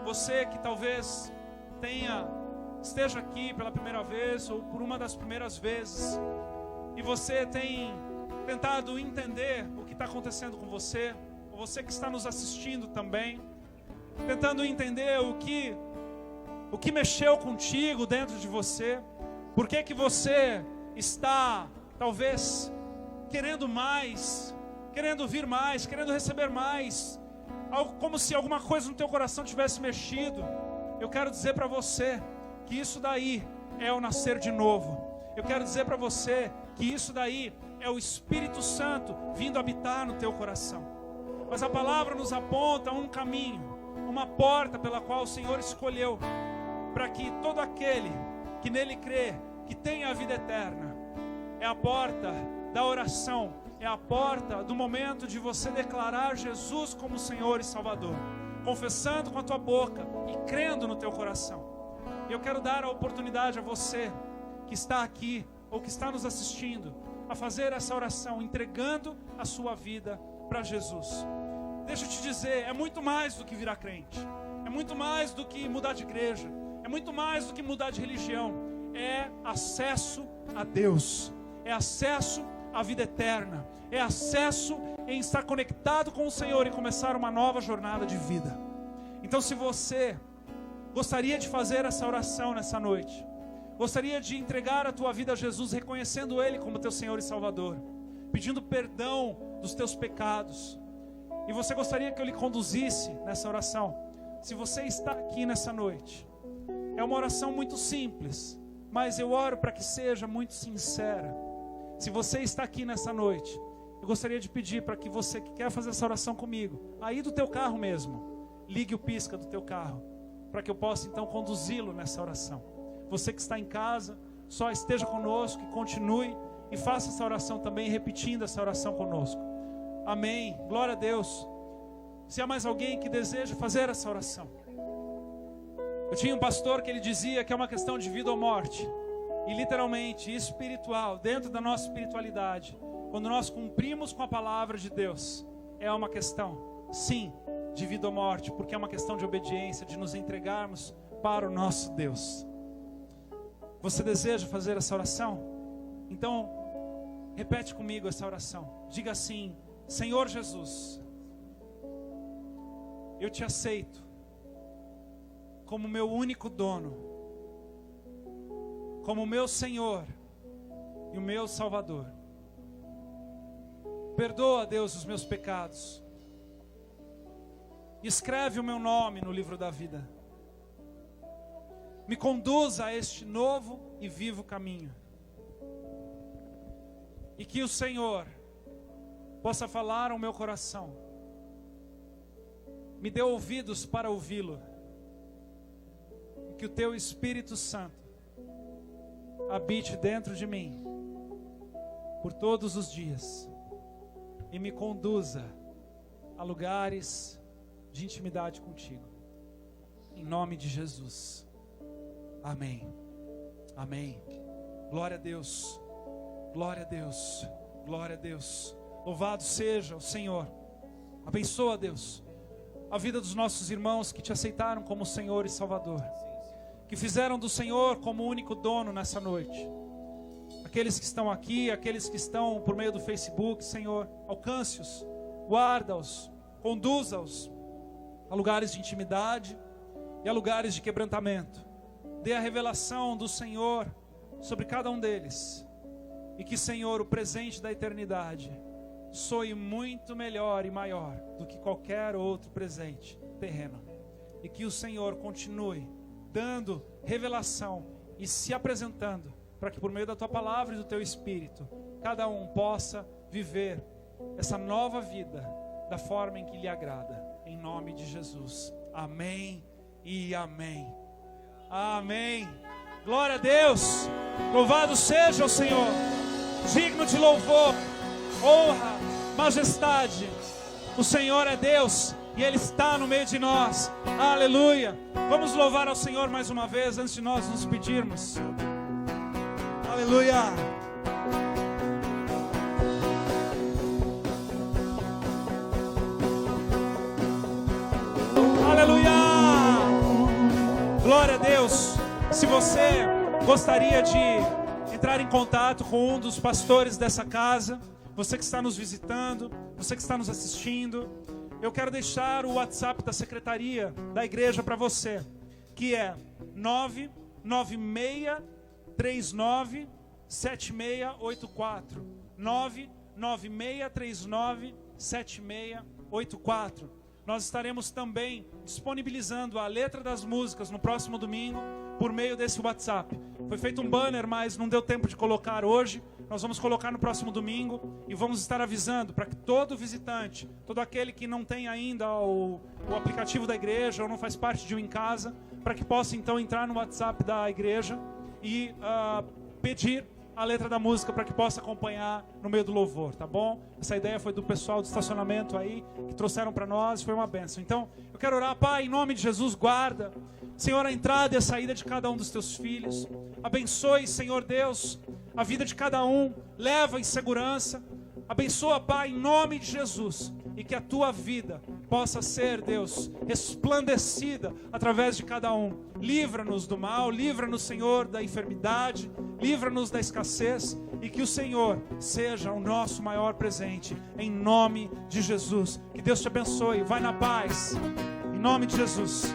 Você que talvez esteja aqui pela primeira vez ou por uma das primeiras vezes, e você tem tentado entender o que está acontecendo com você, ou você que está nos assistindo também, tentando entender o que mexeu contigo dentro de você, por que você está talvez querendo mais, querendo vir mais, querendo receber mais, algo como se alguma coisa no teu coração tivesse mexido. Eu quero dizer para você que isso daí é o nascer de novo. Eu quero dizer para você que isso daí é o Espírito Santo vindo habitar no teu coração. Mas a palavra nos aponta um caminho, uma porta pela qual o Senhor escolheu, para que todo aquele que nele crê, que tenha a vida eterna. É a porta da oração, é a porta do momento de você declarar Jesus como Senhor e Salvador, confessando com a tua boca e crendo no teu coração. E eu quero dar a oportunidade a você que está aqui ou que está nos assistindo a fazer essa oração, entregando a sua vida para Jesus. Deixa eu te dizer, é muito mais do que virar crente, é muito mais do que mudar de igreja, é muito mais do que mudar de religião. É acesso a Deus, é acesso à vida eterna, é acesso em estar conectado com o Senhor e começar uma nova jornada de vida. Então, se você gostaria de fazer essa oração nessa noite, gostaria de entregar a tua vida a Jesus, reconhecendo Ele como teu Senhor e Salvador, pedindo perdão dos teus pecados, e você gostaria que eu lhe conduzisse nessa oração, se você está aqui nessa noite, é uma oração muito simples, mas eu oro para que seja muito sincera. Se você está aqui nessa noite, eu gostaria de pedir para que você que quer fazer essa oração comigo, aí do teu carro mesmo, ligue o pisca do teu carro, para que eu possa então conduzi-lo nessa oração. Você que está em casa, só esteja conosco e continue e faça essa oração também, repetindo essa oração conosco. Amém, glória a Deus. Se há mais alguém que deseja fazer essa oração, eu tinha um pastor que ele dizia que é uma questão de vida ou morte, e literalmente espiritual, dentro da nossa espiritualidade, quando nós cumprimos com a palavra de Deus, é uma questão, sim, de vida ou morte, porque é uma questão de obediência, de nos entregarmos para o nosso Deus. Você deseja fazer essa oração? Então, Repete comigo essa oração. Diga assim: Senhor Jesus, eu te aceito como meu único dono, como meu Senhor e o meu Salvador. Perdoa, Deus, os meus pecados. Escreve o meu nome no livro da vida. Me conduza a este novo e vivo caminho. E que o Senhor possa falar ao meu coração. Me dê ouvidos para ouvi-lo. E que o teu Espírito Santo habite dentro de mim por todos os dias. E me conduza a lugares de intimidade contigo. Em nome de Jesus. Amém. Amém. Glória a Deus. Glória a Deus. Glória a Deus. Louvado seja o Senhor. Abençoa, Deus, a vida dos nossos irmãos que te aceitaram como Senhor e Salvador. Que fizeram do Senhor como único dono nessa noite. Aqueles que estão aqui, aqueles que estão por meio do Facebook, Senhor, alcance-os, guarda-os, conduza-os a lugares de intimidade e a lugares de quebrantamento. Dê a revelação do Senhor sobre cada um deles. E que, Senhor, o presente da eternidade soe muito melhor e maior do que qualquer outro presente terreno. E que o Senhor continue dando revelação e se apresentando, para que por meio da Tua Palavra e do Teu Espírito, cada um possa viver essa nova vida da forma em que lhe agrada. Em nome de Jesus. Amém e amém. Amém. Glória a Deus. Louvado seja o Senhor. Digno de louvor, honra, majestade. O Senhor é Deus e Ele está no meio de nós. Aleluia. Vamos louvar ao Senhor mais uma vez antes de nós nos pedirmos. Aleluia. Aleluia. Glória a Deus. Se você gostaria de entrar em contato com um dos pastores dessa casa, você que está nos visitando, você que está nos assistindo, eu quero deixar o WhatsApp da secretaria da igreja para você, que é 996397684. 996397684. Nós estaremos também disponibilizando a letra das músicas no próximo domingo por meio desse WhatsApp. Foi feito um banner, mas não deu tempo de colocar hoje. Nós vamos colocar no próximo domingo e vamos estar avisando para que todo visitante, todo aquele que não tem ainda o aplicativo da igreja ou não faz parte de um em casa, para que possa então entrar no WhatsApp da igreja e pedir a letra da música para que possa acompanhar no meio do louvor, tá bom? Essa ideia foi do pessoal do estacionamento aí, que trouxeram para nós, foi uma bênção. Então, eu quero orar, Pai, em nome de Jesus, guarda, Senhor, a entrada e a saída de cada um dos teus filhos. Abençoe, Senhor Deus, a vida de cada um, leva em segurança. Abençoa, Pai, em nome de Jesus, e que a tua vida possa ser, Deus, resplandecida através de cada um. Livra-nos do mal, livra-nos, Senhor, da enfermidade, livra-nos da escassez, e que o Senhor seja o nosso maior presente, em nome de Jesus. Que Deus te abençoe, vai na paz, em nome de Jesus.